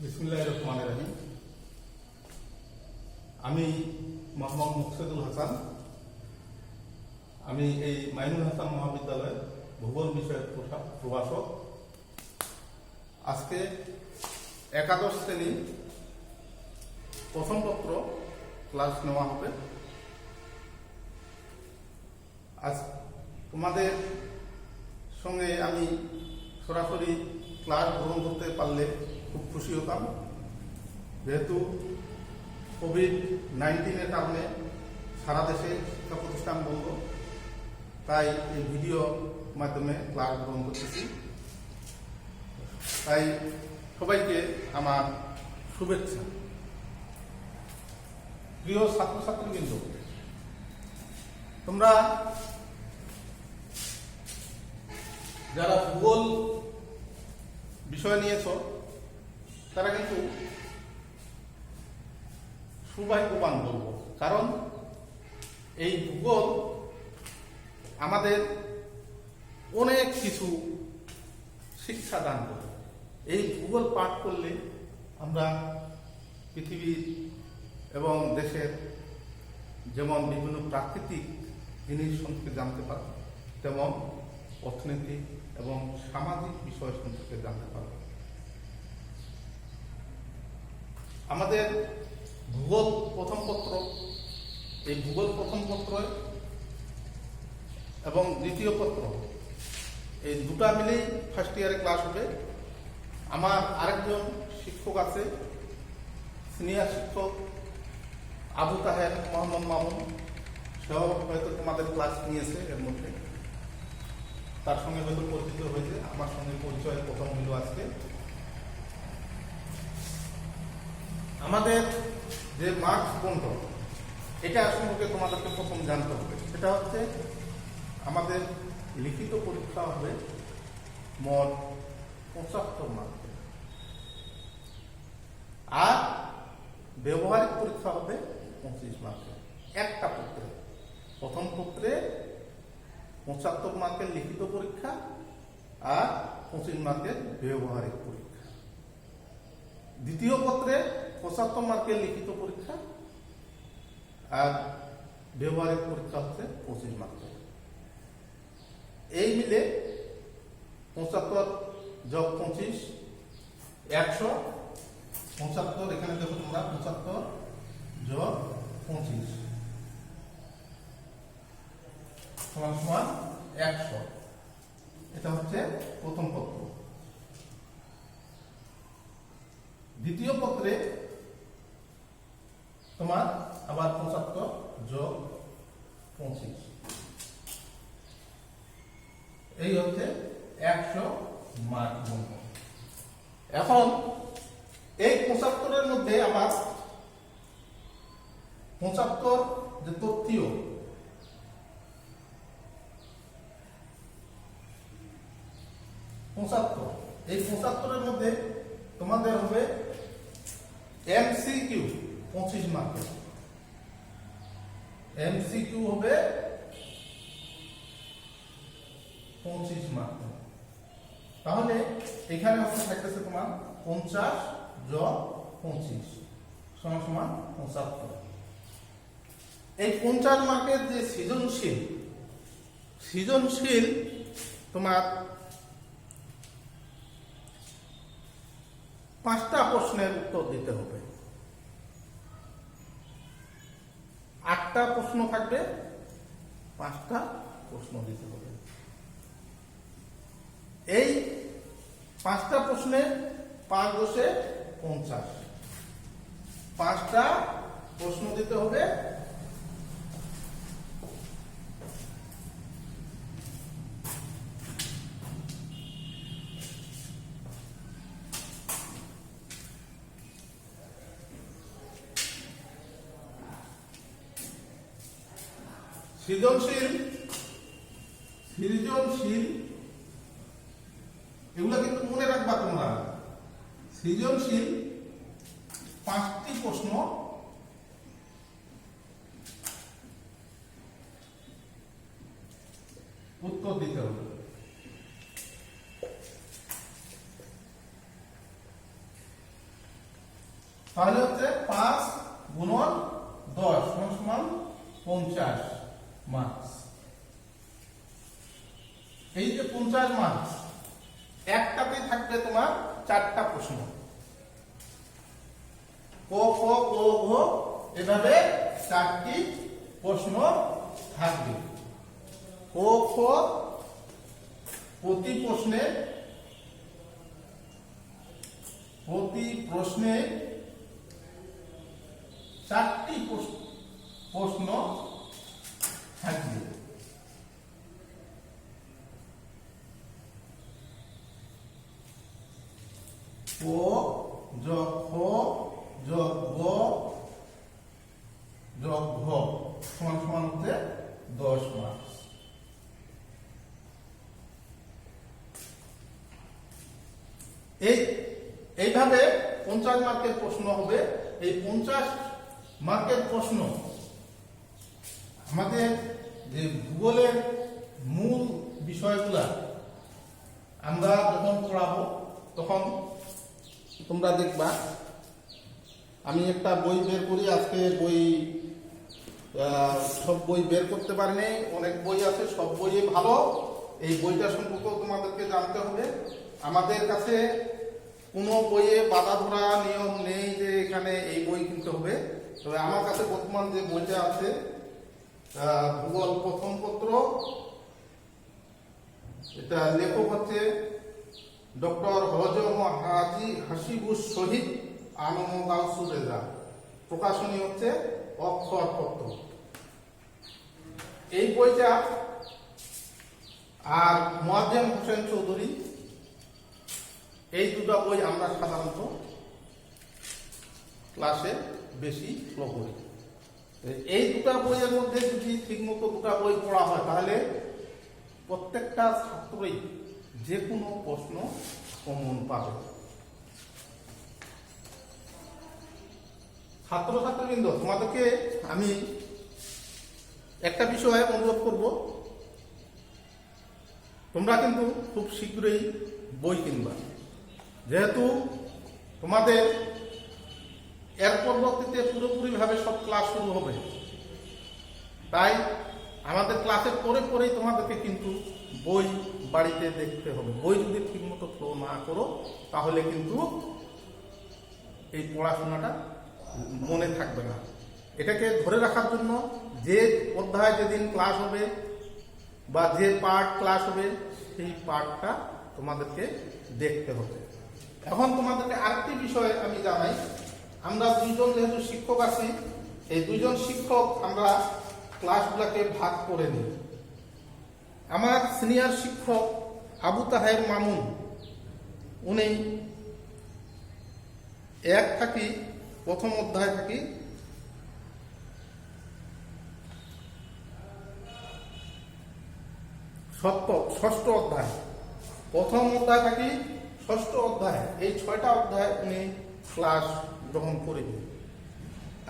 বিসমিল্লাহির রহমানির রহিম। আমি মোহাম্মদ মুকসেদুল হাসান। আমি এই মাইনুল হাসান মহাবিদ্যালয়ের ভূগোল বিষয়ের প্রভাষক। আজকে একাদশ শ্রেণী প্রথম পত্র ক্লাস নেওয়া হবে। আজ তোমাদের সঙ্গে আমি সরাসরি ক্লাস গ্রহণ করতে পারলে খুব খুশি হতাম, যেহেতু কোভিড-19-এর কারণে সারা দেশে শিক্ষা প্রতিষ্ঠান বন্ধ। তাই এই ভিডিও মাধ্যমে ক্লাস গ্রহণ করতেছি। তাই সবাইকে আমার শুভেচ্ছা। প্রিয় ছাত্রছাত্রীবৃন্দ, তোমরা যারা ভূগোল বিষয় নিয়েছ তারা কিন্তু সৌভাগ্যবান বলবো, কারণ এই ভূগোল আমাদের অনেক কিছু শিক্ষা দান করে। এই ভূগোল পাঠ করলে আমরা পৃথিবীর এবং দেশের যেমন বিভিন্ন প্রাকৃতিক জিনিস সম্পর্কে জানতে পারব, তেমন অর্থনৈতিক এবং সামাজিক বিষয় সম্পর্কে জানতে পারব। আমাদের ভূগোল প্রথম পত্র, এই ভূগোল প্রথম পত্র এবং দ্বিতীয় পত্র, এই দুটা মিলেই ফার্স্ট ইয়ারে ক্লাস হবে। আমার আরেকজন শিক্ষক আছে, সিনিয়র শিক্ষক আবু তাহের মোহাম্মদ মামুন, সেও হয়তো তোমাদের ক্লাস নিয়েছে। এর মধ্যে তার সঙ্গে হয়তো পরিচিত হয়েছে, আমার সঙ্গে পরিচয় প্রথম হইল আজকে। আমাদের যে মার্কস বন্টন, এটা সম্পর্কে তোমাদেরকে প্রথম জানতে হবে। সেটা হচ্ছে আমাদের লিখিত পরীক্ষা হবে মোট 75 মার্কের, আর ব্যবহারিক পরীক্ষা হবে 25 মার্কের। একটা পত্রে, প্রথম পত্রে 75 মার্কের লিখিত পরীক্ষা আর 25 মার্কের ব্যবহারিক পরীক্ষা। দ্বিতীয় পত্রে 75 মার্কের লিখিত পরীক্ষা আর ব্যবহারিক পরীক্ষা হচ্ছে 25 মার্কের। এই মিলে 75 যোগ 25 100। 75 এখানে দেখো তোমরা, 75 যোগ 25 সমান সমান 100। এটা হচ্ছে প্রথম পত্র। দ্বিতীয় পত্রে তোমার আবার 75 যোগ 25, এই হচ্ছে 100 মার্ক বন্টন। এখন এই 75-এর মধ্যে আবার 75 যে তথ্যীয়, এই 75-এর মধ্যে তোমাদের হবে এমসিকিউ 25 মার্কের। এমসিকিউ হবে 25 মার্কের। তাহলে এখানে হচ্ছে থাকতেছে তোমার 50 যোগ 25 সমান সমান 75। এই 50 মার্কের যে সৃজনশীল তোমার 5টা প্রশ্নের উত্তর দিতে হবে। 8টা প্রশ্ন থাকবে, 5টা প্রশ্ন দিতে হবে। এই 5টা প্রশ্নে 5 দশে 50, 5টা প্রশ্ন দিতে হবে। সৃজনশীল এগুলা কিন্তু মনে রাখবা তোমরা। সৃজনশীল 5টি প্রশ্ন উত্তর দিতে হবে। তাহলে হচ্ছে 5 গুণন 10 সমান 50 মার্কস। এই যে 50 মার্কস, একটাতে থাকবে তোমার 4টা প্রশ্ন, ক খ গ ঘ, এভাবে 4টি প্রশ্ন থাকবে। ক খ প্রতি প্রশ্নে 4টি প্রশ্ন থাকবে। ক যোগ খ যোগ গ যোগ ঘ সমান সমান হচ্ছে 10 মার্কস। এইভাবে 50 মার্কের প্রশ্ন হবে। এই 50 মার্কের প্রশ্ন আমাদের যে ভূগোলের মূল বিষয়গুলা আমরা যখন পড়াবো তখন তোমরা দেখবা। আমি একটা বই বের করি, আজকে বই সব বই বের করতে পারিনি, অনেক বই আছে, সব বই ভালো। এই বইটা সম্পর্কে তোমাদেরকে জানতে হবে। আমাদের কাছে কোনো বইয়ে বাধা ধরা নিয়ম নেই যে এখানে এই বই কিনতে হবে। তবে আমার কাছে বর্তমান যে বইটা আছে ভূগোল প্রথম পত্র, এটা লেখক হচ্ছে ডক্টর হজম হাজি হাসিবুস শহীদ আনম গাউসুর রেজা, প্রকাশনী হচ্ছে অক্ষরপত্র। এই বইটা আর মোয়াজ্জেম হোসেন চৌধুরী, এই দুটো বই আমরা সাধারণত ক্লাসে বেশি ফলো করি। এই দুটো বইয়ের মধ্যে যদি ঠিকমতো দুটো বই পড়া হয় তাহলে প্রত্যেকটা ছাত্রই যে কোনো প্রশ্ন কমন পাবে। ছাত্রছাত্রীবৃন্দ, তোমাদেরকে আমি একটা বিষয়ে অনুরোধ করব, তোমরা কিন্তু খুব শীঘ্রই বই কিনবা। যেহেতু তোমাদের এর পরবর্তীতে পুরোপুরিভাবে সব ক্লাস শুরু হবে, তাই আমাদের ক্লাসের পরে পরেই তোমাদেরকে কিন্তু বই বাড়িতে দেখতে হবে। বই যদি ঠিকমতো ফলো না করো তাহলে কিন্তু এই পড়াশোনাটা মনে থাকবে না। এটাকে ধরে রাখার জন্য যে অধ্যায় যেদিন ক্লাস হবে বা যে পার্ট ক্লাস হবে সেই পার্টটা তোমাদেরকে দেখতে হবে। এখন তোমাদেরকে আরেকটি বিষয় আমি জানাই, আমরা দুইজন যেহেতু শিক্ষক আছি, এই দুইজন শিক্ষক আমরা ক্লাসগুলোকে ভাগ করে নিই। আমার সিনিয়র শিক্ষক আবু তাহের মামুন, উনি 1 থাকি প্রথম অধ্যায় থাকি ষষ্ঠ অধ্যায়, প্রথম অধ্যায় থাকি ষষ্ঠ অধ্যায়, এই 6টা অধ্যায় উনি ক্লাস গ্রহণ করিবে।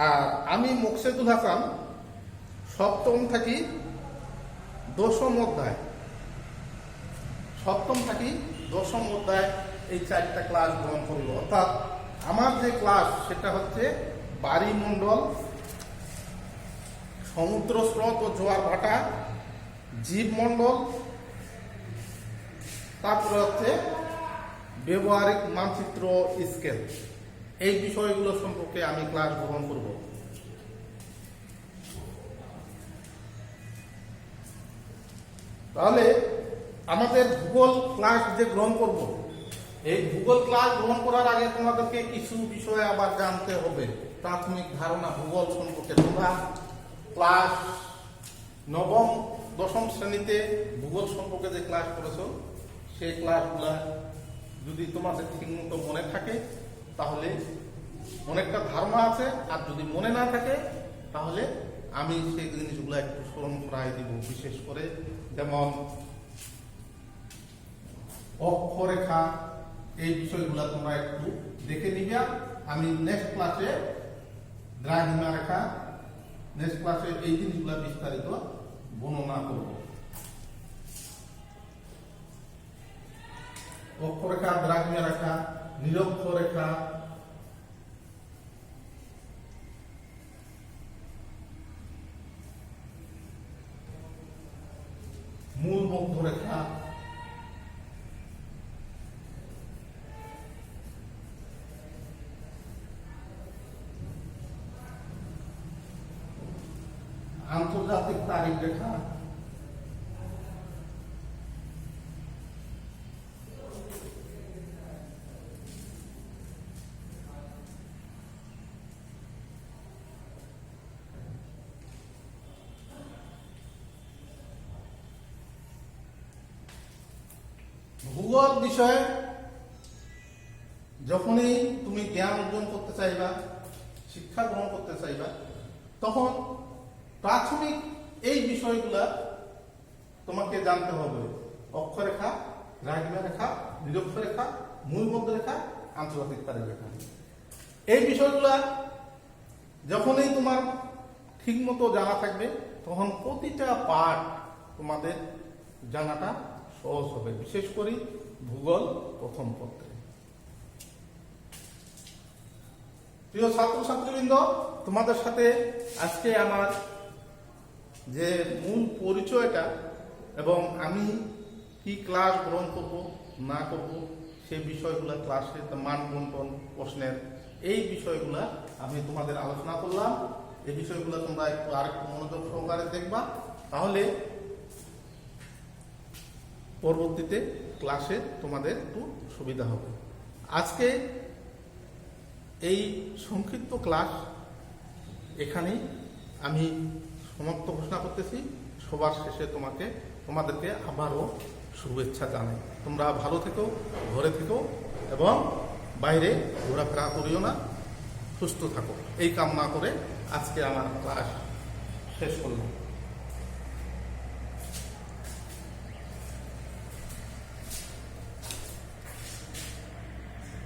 আর আমি মোকসেদুল হাসান সপ্তম থাকি দশম অধ্যায়, সপ্তম থাকি দশম অধ্যায়, এই 4টা ক্লাস গ্রহণ করিব। অর্থাৎ আমার যে ক্লাস সেটা হচ্ছে বায়ুমণ্ডল, সমুদ্র স্রোত ও জোয়ার ভাটা, জীবমণ্ডল, তারপরে হচ্ছে ব্যবহারিক মানচিত্র স্কেল, এই বিষয়গুলো সম্পর্কে আমি ক্লাস গ্রহণ করব। তাহলে আমাদের ভূগোল ক্লাস যে গ্রহণ করব, এই ভূগোল ক্লাস গ্রহণ করার আগে তোমাদেরকে কিছু বিষয় আবার জানতে হবে। প্রাথমিক ধারণা ভূগোল সম্পর্কে তোমরা ক্লাস 9ম 10ম শ্রেণীতে ভূগোল সম্পর্কে যে ক্লাস করেছো সেই ক্লাসগুলা যদি তোমাদের ঠিকমতো মনে থাকে তাহলে অনেকটা ধারণা আছে, আর যদি মনে না থাকে তাহলে আমি সেই জিনিসগুলো একটু স্মরণ করাই দিব। বিশেষ করে যেমন অক্ষরেখা, এই বিষয়গুলো তোমরা একটু দেখে নিবে। আমি নেক্সট ক্লাসে দ্রাঘিমা রেখা, নেক্সট ক্লাসে এই জিনিসগুলো বিস্তারিত বর্ণনা করব। অক্ষরেখা, দ্রাঘিমা রেখা, নিরক্ষরেখা, আন্তর্জাতিক তারিখ রেখা, ভূগোল বিষয়ে যখনই তুমি জ্ঞান অর্জন করতে চাইবা, শিক্ষা গ্রহণ করতে চাইবা, তখন প্রাথমিক এই বিষয়গুলা তোমাকে জানতে হবে। অক্ষরেখা, দ্রাঘিমা রেখা, নিরক্ষরেখা, মূল মধ্য রেখা, আন্তর্জাতিক তারিখ রেখা। এই বিষয়গুলা যখনই তোমার ঠিক মতো জানা থাকবে, তখন প্রতিটা পাঠ তোমাদের জানাটা সহজ হবে, বিশেষ করে ভূগোল প্রথম পত্রে। প্রিয় ছাত্রছাত্রীবৃন্দ, তোমাদের সাথে আজকে আমার যে মূল পরিচয়টা এবং আমি কি ক্লাস গ্রহণ করব না করব সেই বিষয়গুলো, ক্লাসের মান বন্টন, প্রশ্নের এই বিষয়গুলো আমি তোমাদের আলোচনা করলাম। এই বিষয়গুলো তোমরা একটু আরেকটু মনোযোগ সহকারে দেখবা, তাহলে পরবর্তীতে ক্লাসে তোমাদের একটু সুবিধা হবে। আজকে এই সংক্ষিপ্ত ক্লাস এখানেই আমি সমাপ্ত ঘোষণা করতেছি। সবার শেষে তোমাদেরকে আবারও শুভেচ্ছা জানাই। তোমরা ভালো থেকো, ঘরে থেকো এবং বাইরে ঘোরাফেরা করিও না, সুস্থ থাকো, এই কামনা করে আজকে আমার ক্লাস শেষ করলাম।